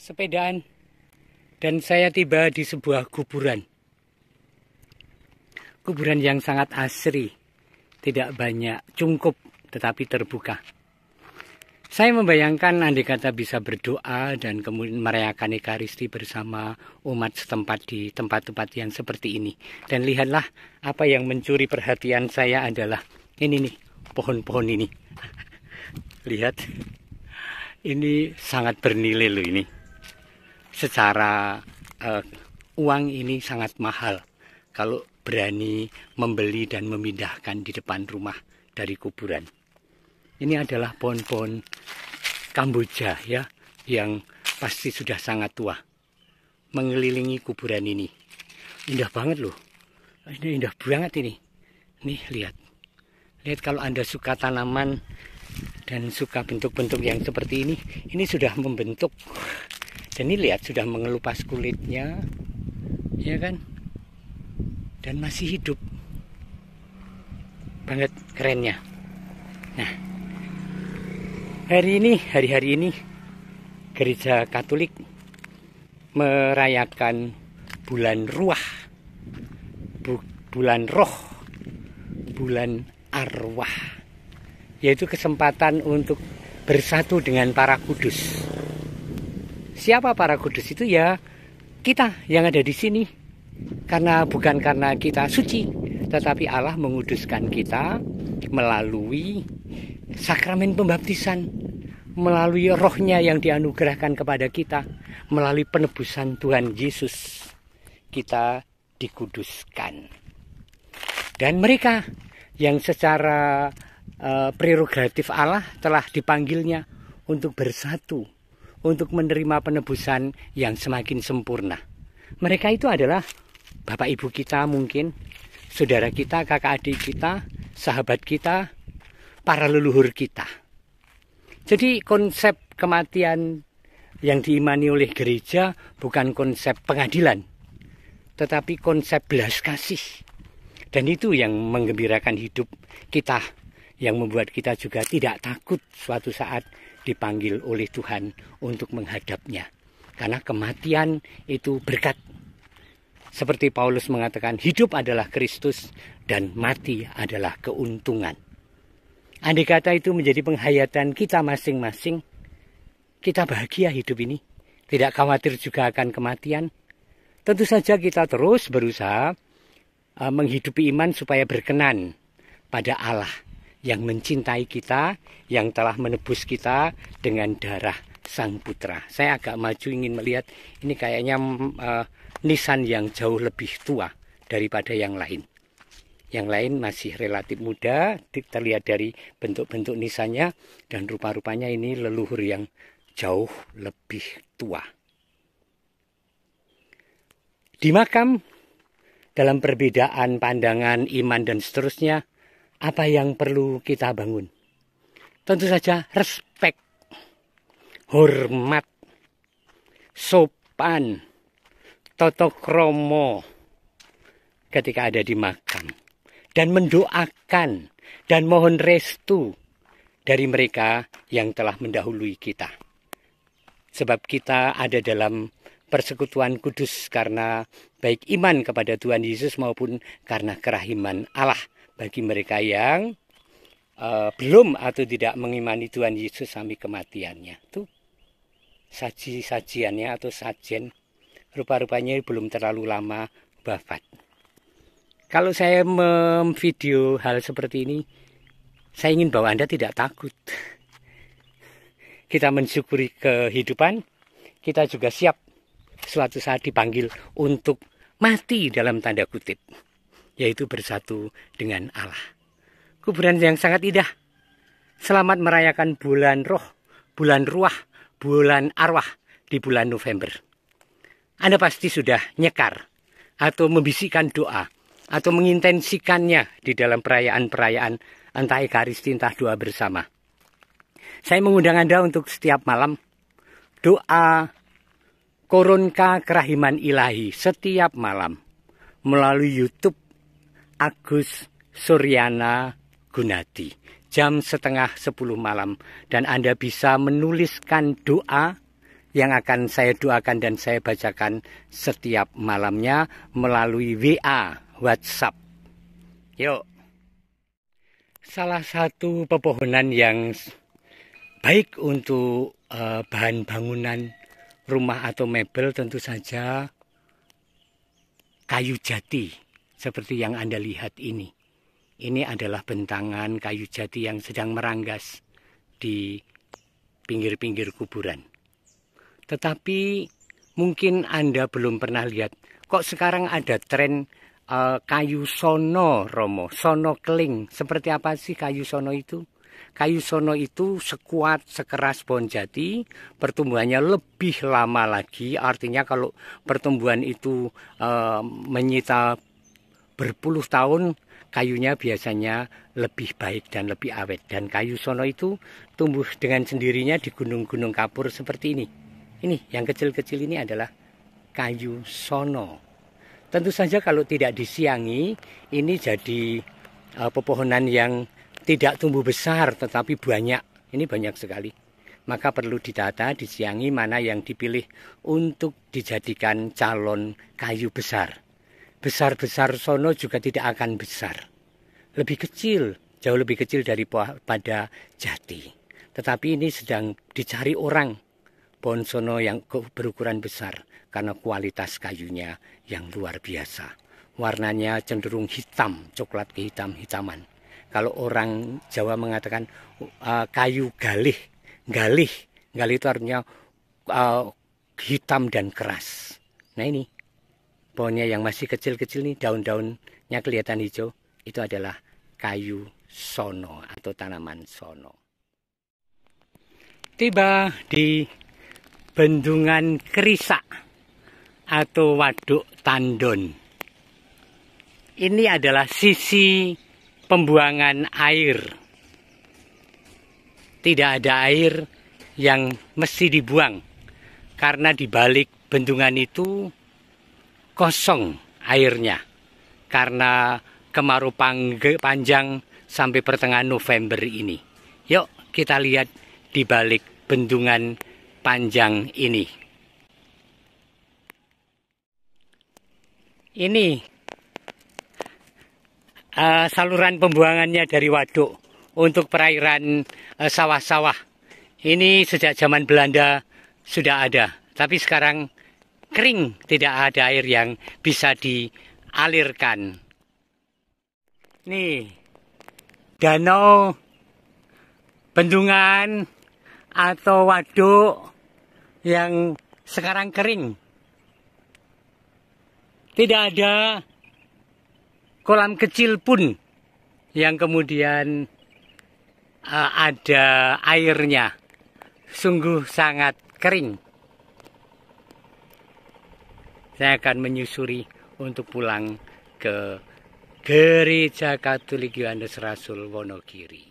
sepedaan dan saya tiba di sebuah kuburan. Kuburan yang sangat asri, tidak banyak cungkup tetapi terbuka. Saya membayangkan andai kata bisa berdoa dan kemudian merayakan Ekaristi bersama umat setempat di tempat-tempat yang seperti ini. Dan lihatlah apa yang mencuri perhatian saya adalah ini nih, pohon-pohon ini. Lihat, ini sangat bernilai loh ini. Secara uang ini sangat mahal kalau berani membeli dan memindahkan di depan rumah dari kuburan. Ini adalah pohon-pohon Kamboja ya, yang pasti sudah sangat tua, mengelilingi kuburan ini. Indah banget loh, ini indah banget ini. Nih lihat, lihat kalau Anda suka tanaman dan suka bentuk-bentuk yang seperti ini sudah membentuk. Dan ini lihat sudah mengelupas kulitnya, ya kan? Dan masih hidup, banget kerennya. Nah, hari-hari ini Gereja Katolik merayakan bulan Ruah, bulan Roh, bulan Arwah, yaitu kesempatan untuk bersatu dengan para kudus. Siapa para kudus itu? Ya kita yang ada di sini, karena bukan karena kita suci, tetapi Allah menguduskan kita melalui sakramen pembaptisan, melalui rohnya yang dianugerahkan kepada kita, melalui penebusan Tuhan Yesus, kita dikuduskan. Dan mereka yang secara prerogatif Allah telah dipanggilnya untuk bersatu, untuk menerima penebusan yang semakin sempurna. Mereka itu adalah Bapak Ibu kita mungkin, saudara kita, kakak adik kita, sahabat kita, para leluhur kita. Jadi konsep kematian yang diimani oleh gereja bukan konsep pengadilan, tetapi konsep belas kasih. Dan itu yang menggembirakan hidup kita, yang membuat kita juga tidak takut suatu saat dipanggil oleh Tuhan untuk menghadapnya. Karena kematian itu berkat. Seperti Paulus mengatakan, hidup adalah Kristus dan mati adalah keuntungan. Andai kata itu menjadi penghayatan kita masing-masing, kita bahagia hidup ini, tidak khawatir juga akan kematian. Tentu saja kita terus berusaha menghidupi iman supaya berkenan pada Allah yang mencintai kita, yang telah menebus kita dengan darah Sang Putra. Saya agak maju ingin melihat, ini kayaknya nisan yang jauh lebih tua daripada yang lain. Yang lain masih relatif muda, terlihat dari bentuk-bentuk nisannya, dan rupa-rupanya ini leluhur yang jauh lebih tua. Di makam, dalam perbedaan pandangan, iman, dan seterusnya, apa yang perlu kita bangun? Tentu saja respek, hormat, sopan, tata krama ketika ada di makam. Dan mendoakan dan mohon restu dari mereka yang telah mendahului kita. Sebab kita ada dalam persekutuan kudus karena baik iman kepada Tuhan Yesus maupun karena kerahiman Allah bagi mereka yang belum atau tidak mengimani Tuhan Yesus sampai kematiannya. Itu sajiannya atau sajen rupa-rupanya belum terlalu lama wafat. Kalau saya memvideo hal seperti ini, saya ingin bahwa Anda tidak takut. Kita mensyukuri kehidupan, kita juga siap suatu saat dipanggil untuk mati dalam tanda kutip, yaitu bersatu dengan Allah. Kuburan yang sangat indah. Selamat merayakan bulan Roh, bulan Ruah, bulan Arwah di bulan November. Anda pasti sudah nyekar atau membisikkan doa atau mengintensikannya di dalam perayaan-perayaan entah Ekaristi entah doa bersama. Saya mengundang Anda untuk setiap malam doa Koronka Kerahiman Ilahi setiap malam melalui YouTube Agus Suryana Gunadi jam 9:30 malam, dan Anda bisa menuliskan doa yang akan saya doakan dan saya bacakan setiap malamnya melalui WA, WhatsApp. Yuk. Salah satu pepohonan yang baik untuk bahan bangunan rumah atau mebel tentu saja kayu jati seperti yang Anda lihat ini. Ini adalah bentangan kayu jati yang sedang meranggas di pinggir-pinggir kuburan. Tetapi mungkin Anda belum pernah lihat, kok sekarang ada tren kayu sono, Romo, sono keling. Seperti apa sih kayu sono itu? Kayu sono itu sekuat, sekeras pohon jati, pertumbuhannya lebih lama lagi. Artinya kalau pertumbuhan itu menyita berpuluh tahun, kayunya biasanya lebih baik dan lebih awet. Dan kayu sono itu tumbuh dengan sendirinya di gunung-gunung kapur seperti ini. Ini yang kecil-kecil ini adalah kayu sono. Tentu saja kalau tidak disiangi, ini jadi pepohonan yang tidak tumbuh besar tetapi banyak. Ini banyak sekali. Maka perlu ditata, disiangi mana yang dipilih untuk dijadikan calon kayu besar. Besar-besar sono juga tidak akan besar. Lebih kecil, jauh lebih kecil daripada jati. Tetapi ini sedang dicari orang, pohon sono yang berukuran besar karena kualitas kayunya yang luar biasa. Warnanya cenderung hitam, coklat kehitam-hitaman. Kalau orang Jawa mengatakan kayu galih itu artinya hitam dan keras. Nah ini pohonnya yang masih kecil-kecil nih, daun-daunnya kelihatan hijau, itu adalah kayu sono atau tanaman sono. Tiba di Bendungan Kerisak atau Waduk Tandon. Ini adalah sisi pembuangan air. Tidak ada air yang mesti dibuang karena di balik bendungan itu kosong airnya karena kemarau panjang sampai pertengahan November ini. Yuk kita lihat di balik bendungan panjang ini. Ini saluran pembuangannya dari waduk untuk perairan sawah-sawah. Ini sejak zaman Belanda sudah ada, tapi sekarang kering, tidak ada air yang bisa dialirkan. Nih, danau, bendungan atau waduk yang sekarang kering. Tidak ada kolam kecil pun yang kemudian ada airnya. Sungguh sangat kering. Saya akan menyusuri untuk pulang ke Gereja Katolik Yohanes Rasul Wonogiri.